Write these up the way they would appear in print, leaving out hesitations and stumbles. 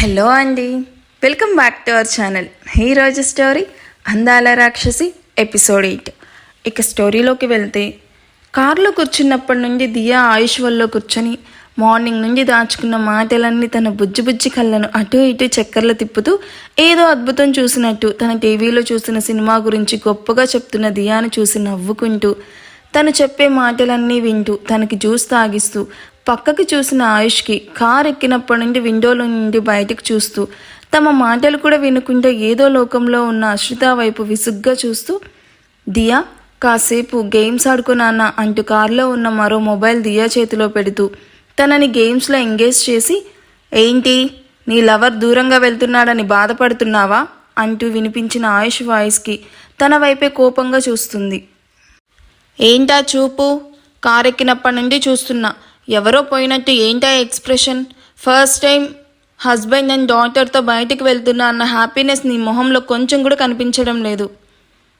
Hello అండి, welcome back to our channel. ఈరోజు story అందాల రాక్షసి ఎపిసోడ్ 8. ఇక స్టోరీలోకి వెళ్తే, కారులో కూర్చున్నప్పటి నుండి దియా ఆయుష్ వల్ల కూర్చొని మార్నింగ్ నుండి దాచుకున్న మాటలన్నీ తన బుజ్జి బుజ్జి కళ్ళను అటు ఇటు చక్కర్లు తిప్పుతూ ఏదో అద్భుతం చూసినట్టు తన టీవీలో చూసిన సినిమా గురించి గొప్పగా చెప్తున్న దియాను చూసి నవ్వుకుంటూ తను చెప్పే మాటలన్నీ వింటూ తనకి జ్యూస్ తాగిస్తూ పక్కకి చూసిన ఆయుష్కి కార్ ఎక్కినప్పటి నుండి విండోలో నుండి బయటకు చూస్తూ తమ మాటలు కూడా వినుకుంటే ఏదో లోకంలో ఉన్న అశ్రిత వైపు విసుగ్గా చూస్తూ, దియా కాసేపు గేమ్స్ ఆడుకున్నానా అంటూ కారులో ఉన్న మరో మొబైల్ దియా చేతిలో పెడుతూ తనని గేమ్స్లో ఎంగేజ్ చేసి, ఏంటి నీ లవర్ దూరంగా వెళ్తున్నాడని బాధపడుతున్నావా అంటూ వినిపించిన ఆయుష్ వాయిస్కి తన వైపే కోపంగా చూస్తుంది. ఏంటా చూపు? కారెక్కినప్పటి నుండి చూస్తున్నా, ఎవరో పోయినట్టు ఏంటా expression? First time husband and డాటర్తో బయటికి వెళ్తున్నా అన్న హ్యాపీనెస్ నీ మొహంలో కొంచెం కూడా కనిపించడం లేదు.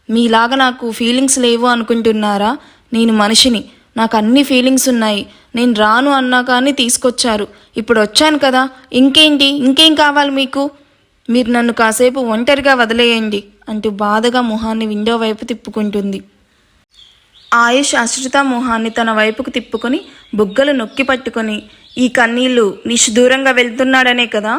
మీలాగా నాకు ఫీలింగ్స్ లేవు అనుకుంటున్నారా? నేను మనిషిని, నాకు అన్ని ఫీలింగ్స్ ఉన్నాయి. నేను రాను అన్నా కానీ తీసుకొచ్చారు, ఇప్పుడు వచ్చాను కదా, ఇంకేం కావాలి మీకు? మీరు నన్ను కాసేపు ఒంటరిగా వదిలేయండి అంటూ బాధగా మొహాన్ని విండో వైపు తిప్పుకుంటుంది. ఆయుష్ అశ్రిత మొహాన్ని తన వైపుకు తిప్పుకొని బుగ్గలు నొక్కి పట్టుకొని, ఈ కన్నీళ్ళు దూరంగా వెళ్తున్నాడనే కదా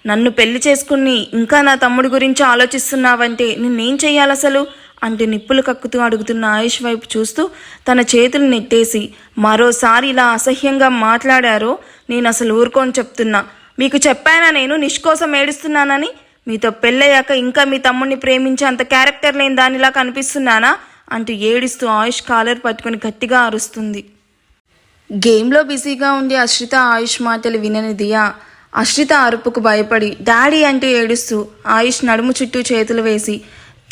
నన్ను పెళ్లి చేసుకుని ఇంకా నా తమ్ముడి గురించి ఆలోచిస్తున్నావంటే నిన్నేం చెయ్యాలి అసలు అంటూ నిప్పులు కక్కుతూ అడుగుతున్న ఆయుష్ వైపు చూస్తూ తన చేతులు నెట్టేసి, మరోసారి ఇలా అసహ్యంగా మాట్లాడారో నేను అసలు ఊరుకోని చెప్తున్నా. మీకు చెప్పానా నేను నిష్కోసం ఏడుస్తున్నానని? మీతో పెళ్ళయ్యాక ఇంకా మీ తమ్ముడిని ప్రేమించే అంత క్యారెక్టర్ లేని దానిలా కనిపిస్తున్నానా అంటూ ఏడుస్తూ ఆయుష్ కాలర్ పట్టుకుని గట్టిగా అరుస్తుంది. గేమ్లో బిజీగా ఉండి అశ్రిత ఆయుష్ మాటలు వినని దియా అశ్రిత అరుపుకు భయపడి డాడీ అంటూ ఏడుస్తూ ఆయుష్ నడుము చుట్టూ చేతులు వేసి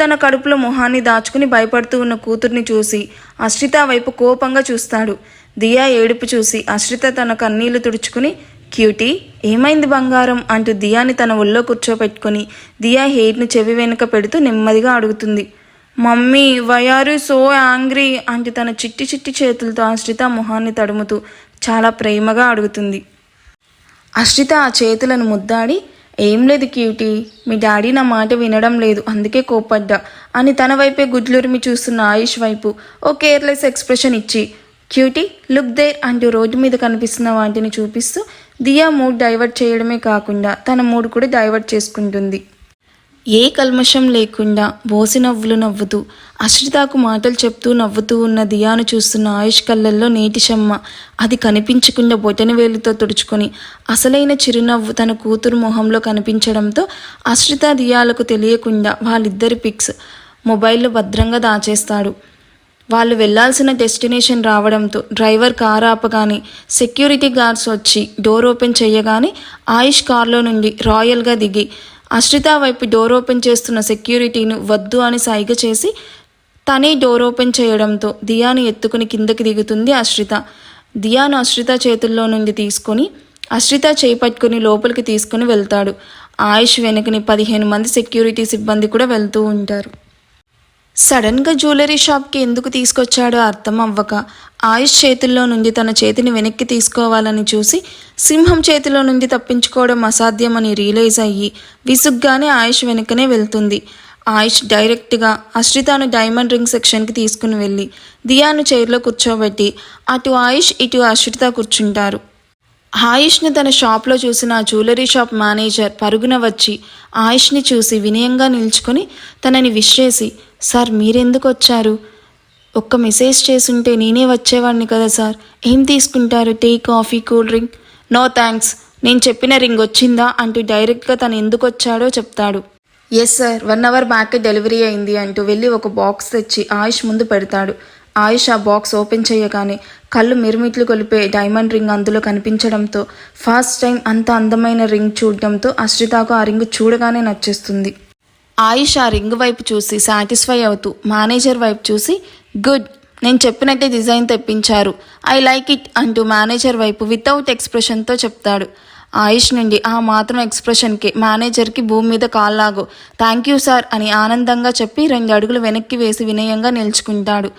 తన కడుపులో మొహాన్ని దాచుకుని భయపడుతూ ఉన్న కూతుర్ని చూసి అశ్రిత వైపు కోపంగా చూస్తాడు. దియా ఏడుపు చూసి అశ్రిత తన కన్నీళ్లు తుడుచుకుని, క్యూటీ ఏమైంది బంగారం అంటూ దియాని తన ఒళ్ళో కూర్చోపెట్టుకుని దియా హెయిర్ని చెవి వెనుక పెడుతూ నెమ్మదిగా అడుగుతుంది. Mummy why are you so angry అంటూ తన చిట్టి చిట్టి చేతులతో అశ్రిత మొహాన్ని తడుముతూ చాలా ప్రేమగా అడుగుతుంది. అశ్రిత ఆ చేతులను ముద్దాడి, ఏం లేదు క్యూటీ, మీ డాడీ నా మాట వినడం లేదు అందుకే కోపడ్డా అని తన వైపే గుడ్లురిమి చూస్తున్న ఆయుష్ వైపు ఓ కేర్లెస్ ఎక్స్ప్రెషన్ ఇచ్చి, క్యూటీ లుక్ దేర్ అంటూ రోడ్డు మీద కనిపిస్తున్న వాటిని చూపిస్తూ దియా మూడ్ డైవర్ట్ చేయడమే కాకుండా తన మూడ్ కూడా డైవర్ట్ చేసుకుంటుంది. ఏ కల్మషం లేకుండా బోసి నవ్వులు నవ్వుతూ అశ్రితకు మాటలు చెప్తూ నవ్వుతూ ఉన్న దియాను చూస్తున్న ఆయుష్ కళ్ళల్లో నేటి షమ్మ అది కనిపించకుండా బొటని వేలుతో తుడుచుకొని అసలైన చిరునవ్వు తన కూతురు మొహంలో కనిపించడంతో అశ్రిత దియాలకు తెలియకుండా వాళ్ళిద్దరి పిక్స్ మొబైల్లో భద్రంగా దాచేస్తాడు. వాళ్ళు వెళ్లాల్సిన డెస్టినేషన్ రావడంతో డ్రైవర్ కారు ఆపగానే సెక్యూరిటీ గార్డ్స్ వచ్చి డోర్ ఓపెన్ చేయగానే ఆయుష్ కార్లో నుండి రాయల్గా దిగి అశ్రిత వైపు డోర్ ఓపెన్ చేస్తున్న సెక్యూరిటీని వద్దు అని సైగ చేసి తనే డోర్ ఓపెన్ చేయడంతో దియాను ఎత్తుకుని కిందకి దిగుతుంది అశ్రిత. దియాను అశ్రిత చేతుల్లో నుండి తీసుకొని అశ్రిత చేయి పట్టుకుని లోపలికి తీసుకుని వెళ్తాడు. ఆయుష్ వెనుకని 15 మంది సెక్యూరిటీ సిబ్బంది కూడా వెళ్తూ ఉంటారు. సడన్గా జ్యువెలరీ షాప్కి ఎందుకు తీసుకొచ్చాడో అర్థం అవ్వక ఆయుష్ చేతుల్లో నుండి తన చేతిని వెనక్కి తీసుకోవాలని చూసి సింహం చేతిలో నుండి తప్పించుకోవడం అసాధ్యమని రియలైజ్ అయ్యి విసుగ్గానే ఆయుష్ వెనుకనే వెళ్తుంది. ఆయుష్ డైరెక్ట్గా అశ్రితను డైమండ్ రింగ్ సెక్షన్కి తీసుకుని వెళ్ళి దియాను చైర్లో కూర్చోబెట్టి అటు ఆయుష్ ఇటు అశ్రిత కూర్చుంటారు. ఆయుష్ని తన షాప్లో చూసిన ఆ జ్యువెలరీ షాప్ మేనేజర్ పరుగున వచ్చి ఆయుష్ని చూసి వినయంగా నిల్చుకొని తనని విష్ చేసి, సార్ మీరెందుకు వచ్చారు? ఒక్క మెసేజ్ చేసుంటే నేనే వచ్చేవాడిని కదా సార్, ఏం తీసుకుంటారు? Tea, coffee, cool drink? No thanks, నేను చెప్పిన రింగ్ వచ్చిందా అంటూ డైరెక్ట్గా తను ఎందుకు వచ్చాడో చెప్తాడు. Yes sir, 1 hour back delivery అయింది అంటూ వెళ్ళి ఒక బాక్స్ తెచ్చి ఆయుష్ ముందు పెడతాడు. ఆయుష్ ఆ బాక్స్ ఓపెన్ చేయగానే కళ్ళు మిరుమిట్లు కొలిపే డైమండ్ రింగ్ అందులో కనిపించడంతో ఫస్ట్ టైం అంత అందమైన రింగ్ చూడడంతో అశ్రితకు ఆ రింగ్ చూడగానే నచ్చేస్తుంది. ఆయుష్ ఆ రింగ్ వైపు చూసి సాటిస్ఫై అవుతూ మేనేజర్ వైపు చూసి, గుడ్, నేను చెప్పినట్టే డిజైన్ తెప్పించారు, ఐ లైక్ ఇట్ అంటూ మేనేజర్ వైపు వితౌట్ ఎక్స్ప్రెషన్తో చెప్తాడు. ఆయుష్ నుండి ఆ మాత్రం ఎక్స్ప్రెషన్కి మేనేజర్కి భూమి మీద కాల్లాగో థ్యాంక్ యూ సార్ అని ఆనందంగా చెప్పి 2 అడుగులు వెనక్కి వేసి వినయంగా నిల్చుకుంటాడు.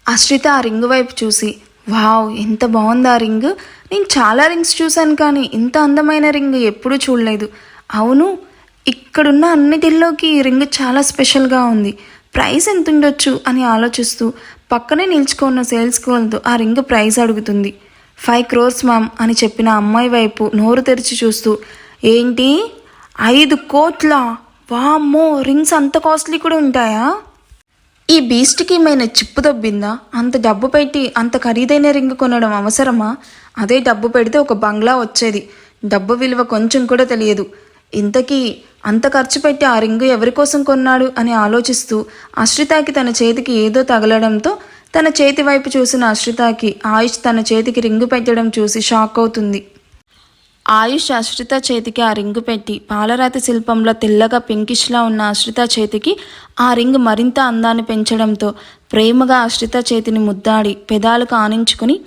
అశ్రిత ఆ రింగ్ వైపు చూసి, వావ్! ఎంత బావుంది ఆ రింగ్. నేను చాలా రింగ్స్ చూశాను కానీ ఇంత అందమైన రింగ్ ఎప్పుడూ చూడలేదు. అవును, ఇక్కడున్న అన్నిటిల్లోకి ఈ రింగ్ చాలా స్పెషల్‌గా ఉంది. ప్రైస్ ఎంతుండొచ్చు అని ఆలోచిస్తూ పక్కనే నిల్చుకున్న సేల్స్ గర్ల్‌తో ఆ రింగ్ ప్రైస్ అడుగుతుంది. 5 crores మ్యామ్ అని చెప్పిన అమ్మాయి వైపు నోరు తెరిచి చూస్తూ, ఏంటి 5 కోట్లా? వామ్మో! రింగ్స్ అంత కాస్ట్‌లీ కూడా ఉంటాయా? ఈ బీస్ట్‌కి ఏమైనా చిప్పు దొబ్బిందా? అంత డబ్బు పెట్టి అంత ఖరీదైన రింగ్ కొనడం అవసరమా? అదే డబ్బు పెడితే ఒక బంగ్లా వచ్చేది. డబ్బు విలువ కొంచెం కూడా తెలియదు. ఇంతకీ అంత ఖర్చు పెట్టి ఆ రింగు ఎవరి కోసం కొన్నాడు అని ఆలోచిస్తూ అశ్రితకి తన చేతికి ఏదో తగలడంతో తన చేతి వైపు చూసిన అశ్రితకి ఆయుష్ తన చేతికి రింగు పెట్టడం చూసి షాక్ అవుతుంది. ఆయుష్ అశ్రిత చేతికి ఆ రింగు పెట్టి పాలరాతి శిల్పంలో తెల్లగా పింకిష్లా ఉన్న అశ్రిత చేతికి ఆ రింగ్ మరింత అందాన్ని పెంచడంతో ప్రేమగా అశ్రిత చేతిని ముద్దాడి పెదాలకు ఆనించుకుని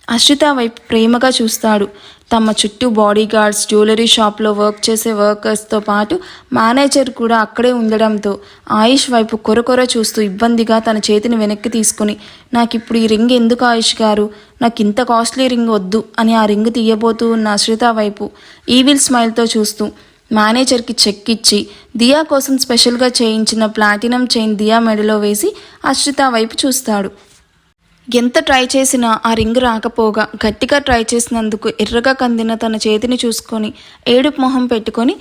అశ్రిత వైపు ప్రేమగా చూస్తాడు. తమ చుట్టూ బాడీ గార్డ్స్, జ్యువెలరీ షాప్లో వర్క్ చేసే వర్కర్స్తో పాటు మేనేజర్ కూడా అక్కడే ఉండడంతో ఆయుష్ వైపు కొరకొర చూస్తూ ఇబ్బందిగా తన చేతిని వెనక్కి తీసుకుని, నాకు ఇప్పుడు ఈ రింగ్ ఎందుకు ఆయుష్ గారు, నాకు ఇంత కాస్ట్లీ రింగ్ వద్దు అని ఆ రింగ్ తీయబోతూ ఉన్న అశ్రిత వైపు ఈవిల్ స్మైల్తో చూస్తూ మేనేజర్కి చెక్ ఇచ్చి దియా కోసం స్పెషల్గా చేయించిన ప్లాటినం చైన్ దియా మెడలో వేసి అశ్రిత వైపు చూస్తాడు. ఎంత ట్రై చేసినా ఆ రింగ్ రాకపోగా గట్టిగా ట్రై చేసినందుకు ఎర్రగా కందిన తన చేతిని చూసుకొని ఏడుపు మొహం పెట్టుకొని,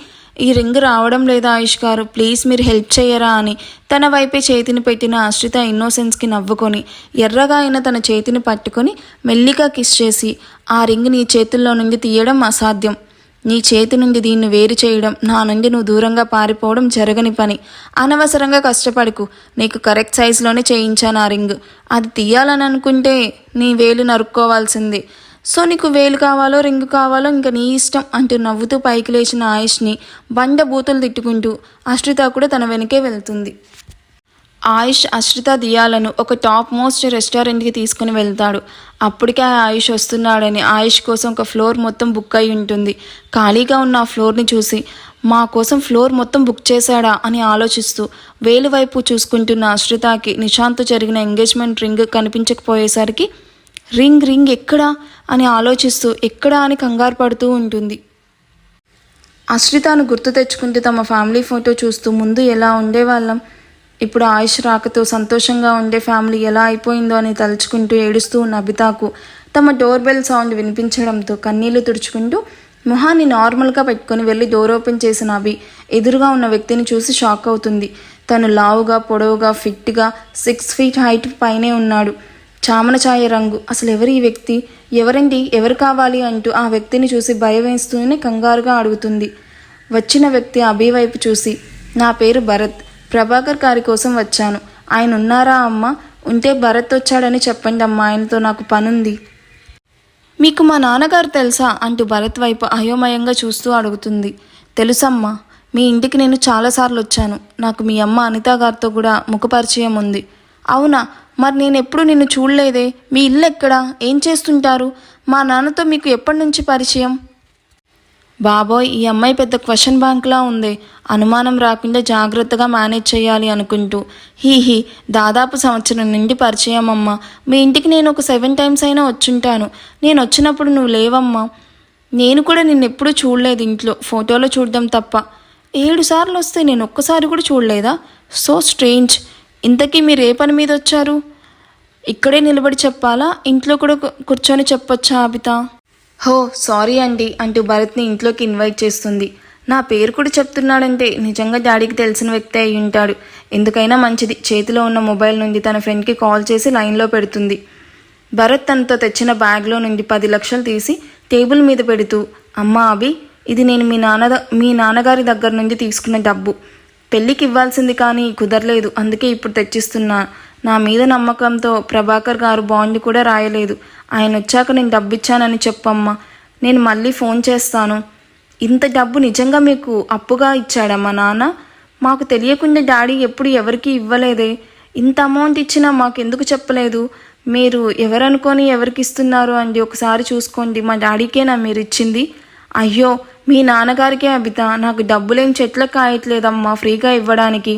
ఈ రింగ్ రావడం లేదా ఆయుష్ గారు, ప్లీజ్ మీరు హెల్ప్ చేయరా అని తన వైపే చేతిని పెట్టిన అశ్రిత ఇన్నోసెన్స్కి నవ్వుకొని ఎర్రగా అయిన తన చేతిని పట్టుకొని మెల్లిగా కిస్ చేసి, ఆ రింగ్ నీ చేతుల్లో నుండి తీయడం అసాధ్యం. నీ చేతి నుండి దీన్ని వేరు చేయడం, నా నుండి నువ్వు దూరంగా పారిపోవడం జరగని పని. అనవసరంగా కష్టపడకు. నీకు కరెక్ట్ సైజులోనే చేయించాను ఆ రింగ్. అది తీయాలని అనుకుంటే నీ వేలు నరుక్కోవాల్సిందే. సో నీకు వేలు కావాలో రింగ్ కావాలో ఇంకా నీ ఇష్టం అంటూ నవ్వుతూ పైకి లేచిన ఆయుష్ని బండ బూతులు తిట్టుకుంటూ అశ్రిత కూడా తన వెనకే వెళ్తుంది. ఆయుష్ అశ్రిత దియాలను ఒక టాప్ మోస్ట్ రెస్టారెంట్కి తీసుకుని వెళ్తాడు. అప్పటికే ఆయుష్ వస్తున్నాడని ఆయుష్ కోసం ఒక ఫ్లోర్ మొత్తం బుక్ అయి ఉంటుంది. ఖాళీగా ఉన్న ఆ ఫ్లోర్ని చూసి మా కోసం ఫ్లోర్ మొత్తం బుక్ చేశాడా అని ఆలోచిస్తూ వేలు వైపు చూసుకుంటున్న అశ్రితకి నిశాంత్ జరిగిన ఎంగేజ్మెంట్ రింగ్ కనిపించకపోయేసరికి రింగ్ ఎక్కడా అని ఆలోచిస్తూ ఎక్కడా అని కంగారు పడుతూ ఉంటుంది. అశ్రితను గుర్తు తెచ్చుకుంటూ తమ ఫ్యామిలీ ఫోటో చూస్తూ ముందు ఎలా ఉండేవాళ్ళం, ఇప్పుడు ఆయుష్ రాకతో సంతోషంగా ఉండే ఫ్యామిలీ ఎలా అయిపోయిందో అని తలుచుకుంటూ ఏడుస్తూ ఉన్న అబితాకు తమ డోర్ బెల్ సౌండ్ వినిపించడంతో కన్నీళ్లు తుడుచుకుంటూ మొహాన్ని నార్మల్గా పెట్టుకుని వెళ్ళి డోర్ ఓపెన్ చేసిన అభి ఎదురుగా ఉన్న వ్యక్తిని చూసి షాక్ అవుతుంది. తను లావుగా, పొడవుగా, ఫిట్గా 6 feet హైట్ పైనే ఉన్నాడు. చామన ఛాయ రంగు. అసలు ఎవరు ఈ వ్యక్తి, ఎవరండి, ఎవరు కావాలి అంటూ ఆ వ్యక్తిని చూసి భయం వేస్తూనే కంగారుగా అడుగుతుంది. వచ్చిన వ్యక్తి అభి వైపు చూసి, నా పేరు భరత్, ప్రభాకర్ గారి కోసం వచ్చాను. ఆయన ఉన్నారా అమ్మ? ఉంటే భరత్ వచ్చాడని చెప్పండి అమ్మా, ఆయనతో నాకు పనుంది. మీకు మా నాన్నగారు తెలుసా అంటూ భరత్ వైపు అయోమయంగా చూస్తూ అడుగుతుంది. తెలుసమ్మా, మీ ఇంటికి నేను చాలాసార్లు వచ్చాను. నాకు మీ అమ్మ అనిత గారితో కూడా ముఖపరిచయం ఉంది. అవునా? మరి నేను ఎప్పుడు నిన్ను చూడలేదే. మీ ఇల్లు ఎక్కడా, ఏం చేస్తుంటారు? మా నాన్నతో మీకు ఎప్పటి నుంచి పరిచయం? బాబోయ్, ఈ అమ్మాయి పెద్ద క్వశ్చన్ బ్యాంక్లా ఉంది. అనుమానం రాకుండా జాగ్రత్తగా మేనేజ్ చేయాలి అనుకుంటూ, హీ దాదాపు సంవత్సరం నుండి పరిచయం అమ్మా. మీ ఇంటికి నేను ఒక 7 times అయినా వచ్చుంటాను. నేను వచ్చినప్పుడు నువ్వు లేవమ్మా. నేను కూడా నిన్నెప్పుడూ చూడలేదు ఇంట్లో, ఫోటోలో చూడడం తప్ప. 7 సార్లు వస్తే నేను ఒక్కసారి కూడా చూడలేదా? So strange. ఇంతకీ మీరు ఏ పని మీద వచ్చారు? ఇక్కడే నిలబడి చెప్పాలా, ఇంట్లో కూడా కూర్చొని చెప్పొచ్చా అబిత? హో సారీ అండి అంటూ భరత్ని ఇంట్లోకి ఇన్వైట్ చేస్తుంది. నా పేరు కూడా చెప్తున్నాడంటే నిజంగా డాడీకి తెలిసిన వ్యక్తి అయి ఉంటాడు. ఎందుకైనా మంచిది. చేతిలో ఉన్న మొబైల్ నుండి తన ఫ్రెండ్కి కాల్ చేసి లైన్లో పెడుతుంది. భరత్ తనతో తెచ్చిన బ్యాగ్లో నుండి 10 లక్షలు తీసి టేబుల్ మీద పెడుతూ, అమ్మా అభి, ఇది నేను మీ నాన్నగారి దగ్గర నుండి తీసుకున్న డబ్బు. పెళ్ళికి ఇవ్వాల్సింది కానీ కుదరలేదు, అందుకే ఇప్పుడు తెచ్చిస్తున్నా. నా మీద నమ్మకంతో ప్రభాకర్ గారు బాండ్ కూడా రాయలేదు. ఆయన వచ్చాక నేను డబ్బు ఇచ్చానని చెప్పమ్మా, నేను మళ్ళీ ఫోన్ చేస్తాను. ఇంత డబ్బు నిజంగా మీకు అప్పుగా ఇచ్చాడా మా నాన్న? మాకు తెలియకుండా డాడీ ఎప్పుడు ఎవరికి ఇవ్వలేదే. ఇంత అమౌంట్ ఇచ్చినా మాకు ఎందుకు చెప్పలేదు? మీరు ఎవరనుకొని ఎవరికి ఇస్తున్నారు అండి, ఒకసారి చూసుకోండి. మా డాడీకేనా మీరు ఇచ్చింది? అయ్యో, మీ నాన్నగారికే అబిత. నాకు డబ్బులేం చెట్లకు కాయట్లేదమ్మా ఫ్రీగా ఇవ్వడానికి.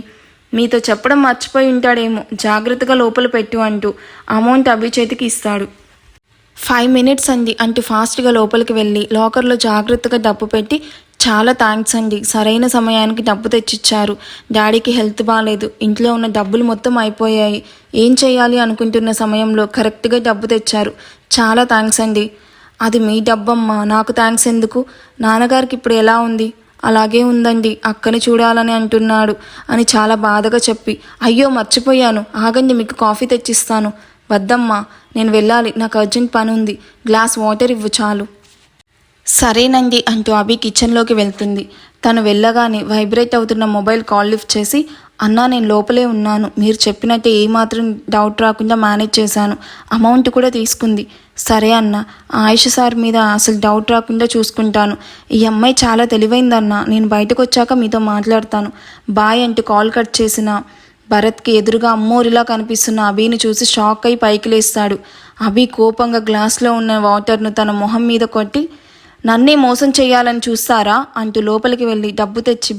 మీతో చెప్పడం మర్చిపోయి ఉంటాడేమో, జాగ్రత్తగా లోపల పెట్టు అంటూ అమౌంట్ అభి చేతికి ఇస్తాడు. 5 minutes అండి అంటూ ఫాస్ట్గా లోపలికి వెళ్ళి లాకర్లో జాగ్రత్తగా డబ్బు పెట్టి, చాలా థ్యాంక్స్ అండి, సరైన సమయానికి డబ్బు తెచ్చిచ్చారు. డాడీకి హెల్త్ బాగాలేదు, ఇంట్లో ఉన్న డబ్బులు మొత్తం అయిపోయాయి, ఏం చేయాలి అనుకుంటున్న సమయంలో కరెక్ట్గా డబ్బు తెచ్చారు, చాలా థ్యాంక్స్ అండి. అది మీ డబ్బమ్మా, నాకు థ్యాంక్స్ ఎందుకు? నాన్నగారికి ఇప్పుడు ఎలా ఉంది? అలాగే ఉందండి, అక్కని చూడాలని అంటున్నాడు అని చాలా బాధగా చెప్పి, అయ్యో మర్చిపోయాను, ఆగండి మీకు కాఫీ తెచ్చిస్తాను. వద్దమ్మా, నేను వెళ్ళాలి, నాకు అర్జెంట్ పని ఉంది, గ్లాస్ వాటర్ ఇవ్వు చాలు. సరేనండి అంటూ అభి కిచెన్లోకి వెళ్తుంది. తను వెళ్ళగానే వైబ్రేట్ అవుతున్న మొబైల్ కాల్ లిఫ్ట్ చేసి, అన్నా నేను లోపలే ఉన్నాను, మీరు చెప్పినట్టే ఏమాత్రం డౌట్ రాకుండా మేనేజ్ చేశాను, అమౌంట్ కూడా తీసుకుంది. సరే అన్న, ఆయుష్ సార్ మీద అసలు డౌట్ రాకుండా చూసుకుంటాను. ఈ అమ్మాయి చాలా తెలివైందన్న, నేను బయటకు వచ్చాక మీతో మాట్లాడతాను, బాయ్ అంటూ కాల్ కట్ చేసిన భరత్కి ఎదురుగా అమ్మోరిలా కనిపిస్తున్న అభిని చూసి షాక్ అయి పైకి లేస్తాడు. అభి కోపంగా గ్లాస్లో ఉన్న వాటర్ను తన మొహం మీద కొట్టి, నన్నే మోసం చేయాలని చూస్తారా అంటూ లోపలికి వెళ్ళి డబ్బు తెచ్చి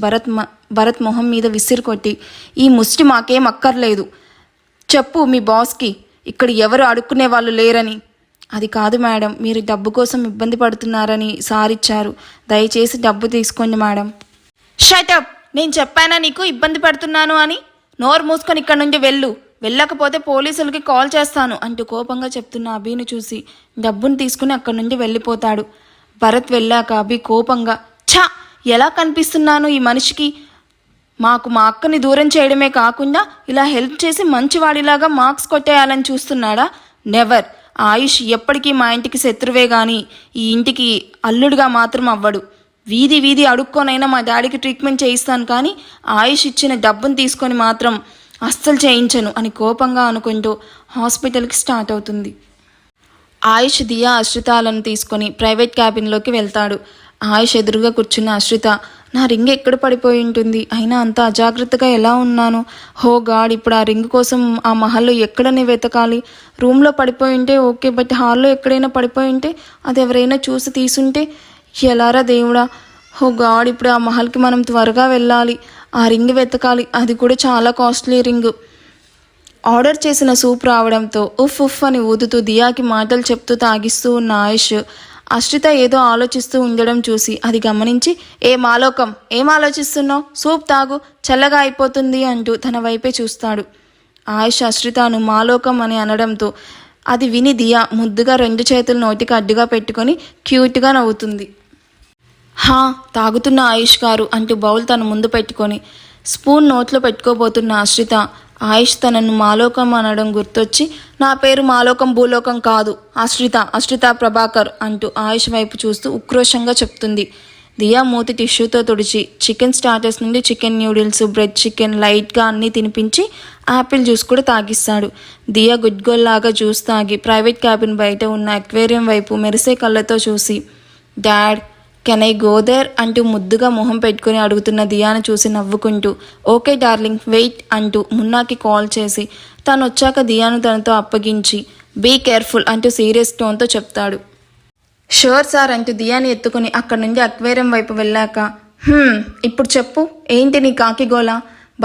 భరత్ మొహం మీద విసిరి కొట్టి, ఈ ముష్టి మాకేం అక్కర్లేదు, చెప్పు మీ బాస్కి ఇక్కడ ఎవరు అడుక్కునే వాళ్ళు లేరని. అది కాదు మేడం, మీరు డబ్బు కోసం ఇబ్బంది పడుతున్నారని సార్ ఇచ్చారు, దయచేసి డబ్బు తీసుకోండి మేడం. షటప్, నేను చెప్పానా నీకు ఇబ్బంది పడుతున్నాను అని? నోరు మూసుకొని ఇక్కడ నుండి వెళ్ళు, వెళ్ళకపోతే పోలీసులకి కాల్ చేస్తాను అంటూ కోపంగా చెప్తున్న అభిని చూసి డబ్బును తీసుకుని అక్కడి నుండి వెళ్ళిపోతాడు. భరత్ వెళ్ళాక అభి కోపంగా, ఛా, ఎలా కనిపిస్తున్నాను ఈ మనిషికి? మాకు మా అక్కని దూరం చేయడమే కాకుండా ఇలా హెల్ప్ చేసి మంచివాడిలాగా మార్క్స్ కొట్టేయాలని చూస్తున్నాడా? నెవర్. ఆయుష్ ఎప్పటికీ మా ఇంటికి శత్రువే కానీ ఈ ఇంటికి అల్లుడిగా మాత్రం అవ్వడు. వీధి వీధి అడుక్కొనైనా మా డాడీకి ట్రీట్మెంట్ చేయిస్తాను, కానీ ఆయుష్ ఇచ్చిన డబ్బును తీసుకొని మాత్రం అస్సలు చేయించను అని కోపంగా అనుకుంటూ హాస్పిటల్కి స్టార్ట్ అవుతుంది. ఆయుష్ దియా అశ్రితాలను తీసుకొని ప్రైవేట్ క్యాబిన్లోకి వెళ్తాడు. ఆయుష్ ఎదురుగా కూర్చున్న అశ్రిత, నా రింగ్ ఎక్కడ పడిపోయి ఉంటుంది, అయినా అంత అజాగ్రత్తగా ఎలా ఉన్నాను? హో గాడ్, ఇప్పుడు ఆ రింగ్ కోసం ఆ మహల్లో ఎక్కడనే వెతకాలి? రూమ్లో పడిపోయి ఉంటే ఓకే, బట్ హాల్లో ఎక్కడైనా పడిపోయి ఉంటే, అది ఎవరైనా చూసి తీసుంటే ఎలారా దేవుడా? హో గాడ్, ఇప్పుడు ఆ మహల్కి మనం త్వరగా వెళ్ళాలి, ఆ రింగ్ వెతకాలి, అది కూడా చాలా కాస్ట్లీ రింగ్. ఆర్డర్ చేసిన సూప్ రావడంతో ఉఫ్ ఉఫ్ అని ఊదుతూ దియాకి మాటలు చెప్తూ తాగిస్తూ ఉన్న ఆయుష్ అశ్రిత ఏదో ఆలోచిస్తూ ఉండడం చూసి అది గమనించి, ఏం ఆలోచిస్తున్నావు? సూప్ తాగు, చల్లగా అయిపోతుంది అంటూ తన వైపే చూస్తాడు. ఆయుష్ అశ్రితను మాలోకం అని అనడంతో అది విని దియా ముద్దుగా 2 చేతులు నోటికి అడ్డుగా పెట్టుకొని క్యూట్గా నవ్వుతుంది. హా, తాగుతున్న ఆయుష్ గారు అంటూ బౌల్ తన ముందు పెట్టుకొని స్పూన్ నోట్లో పెట్టుకోబోతున్న అశ్రిత, ఆయుష్ తనను మాలోకం అనడం గుర్తొచ్చి, నా పేరు మాలోకం భూలోకం కాదు, అశ్రిత ప్రభాకర్ అంటూ ఆయుష్ వైపు చూస్తూ ఉక్రోషంగా చెప్తుంది. దియా మూతి టిష్యూతో తుడిచి చికెన్ స్టార్టర్స్ నుండి చికెన్ న్యూడిల్స్, బ్రెడ్ చికెన్ లైట్గా అన్నీ తినిపించి యాపిల్ జ్యూస్ కూడా తాగిస్తాడు. దియా గుడ్గోల్లాగా జ్యూస్ తాగి ప్రైవేట్ క్యాబిన్ బయట ఉన్న అక్వేరియం వైపు మెరిసే కళ్ళతో చూసి, dad can I go there అంటూ ముద్దుగా మొహం పెట్టుకుని అడుగుతున్న దియాను చూసి నవ్వుకుంటూ, ఓకే డార్లింగ్ వెయిట్ అంటూ మున్నాకి కాల్ చేసి తను వచ్చాక దియాను తనతో అప్పగించి, బీ కేర్ఫుల్ అంటూ సీరియస్ టోన్తో చెప్తాడు. షూర్ సార్ అంటూ దియాని ఎత్తుకుని అక్కడి నుండి అక్వేరియం వైపు వెళ్ళాక, ఇప్పుడు చెప్పు, ఏంటి నీ కాకిగోలా?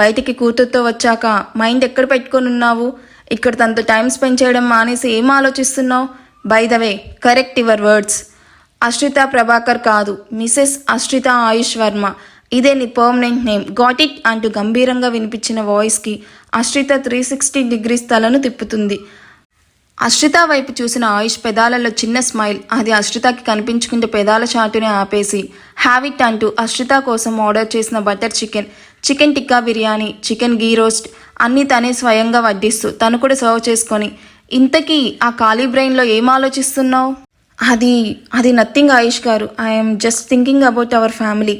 బయటికి కూతురుతో వచ్చాక మైండ్ ఎక్కడ పెట్టుకొని ఉన్నావు? ఇక్కడ తనతో టైం స్పెండ్ చేయడం మానేసి ఏం ఆలోచిస్తున్నావు? By the way, correct your words, Ashritha Prabhakar కాదు, మిసెస్ అశ్రిత ఆయుష్ వర్మ, ఇదే నీ పర్మనెంట్ నేమ్, గాట్ ఇట్ అంటూ గంభీరంగా వినిపించిన వాయిస్కి అశ్రిత 360 degrees తలను తిప్పుతుంది. అశ్రిత వైపు చూసిన ఆయుష్ పెదాలలో చిన్న స్మైల్, అది అశ్రితకి కనిపించుకుంటే పెదాల చాటునే ఆపేసి, హ్యావ్ ఇట్ అంటూ అశ్రిత కోసం ఆర్డర్ చేసిన butter chicken tikka biryani, chicken ghee roast అన్నీ తనే స్వయంగా వడ్డిస్తూ తను కూడా సర్వ్ చేసుకొని, ఇంతకీ ఆ ఖాళీ బ్రెయిన్లో ఏం ఆలోచిస్తున్నావు? అది నథింగ్ ఆయుష్ గారు, I'm just thinking about our family.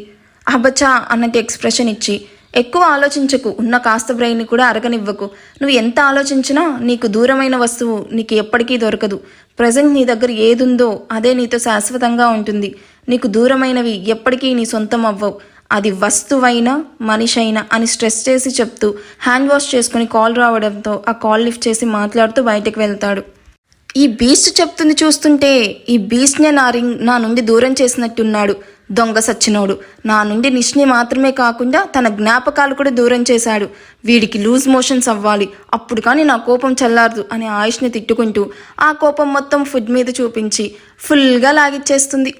అబ్బచ్చా అన్నట్టు ఎక్స్ప్రెషన్ ఇచ్చి, ఎక్కువ ఆలోచించకు, ఉన్న కాస్త బ్రెయిన్ని కూడా అరగనివ్వకు. నువ్వు ఎంత ఆలోచించినా నీకు దూరమైన వస్తువు నీకు ఎప్పటికీ దొరకదు. ప్రజెంట్ నీ దగ్గర ఏదుందో అదే నీతో శాశ్వతంగా ఉంటుంది. నీకు దూరమైనవి ఎప్పటికీ నీ సొంతం అవ్వవు, అది వస్తువైనా మనిషైనా అని స్ట్రెస్ చేసి చెప్తూ హ్యాండ్ వాష్ చేసుకుని కాల్ రావడంతో ఆ కాల్ లిఫ్ట్ చేసి మాట్లాడుతూ బయటకు వెళ్తాడు. ఈ బీస్ట్ చెప్తుంది చూస్తుంటే, ఈ బీస్ట్నే నా నుండి దూరం చేసినట్టున్నాడు. దొంగ సచ్చినోడు నా నుండి నిష్ని మాత్రమే కాకుండా తన జ్ఞాపకాలు కూడా దూరం చేశాడు. వీడికి లూజ్ మోషన్స్ అవ్వాలి, అప్పుడు కానీ నా కోపం చల్లారదు అని ఆయుష్ని తిట్టుకుంటూ ఆ కోపం మొత్తం ఫుడ్ మీద చూపించి ఫుల్గా లాగిచ్చేస్తుంది.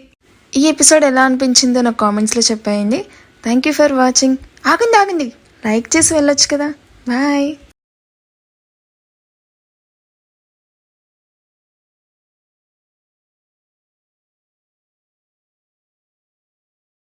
ఈ ఎపిసోడ్ ఎలా అనిపించిందో నాకు కామెంట్స్లో చెప్పేయండి. Thank you for watching. ఆగండి లైక్ చేసి వెళ్ళొచ్చు కదా. బాయ్.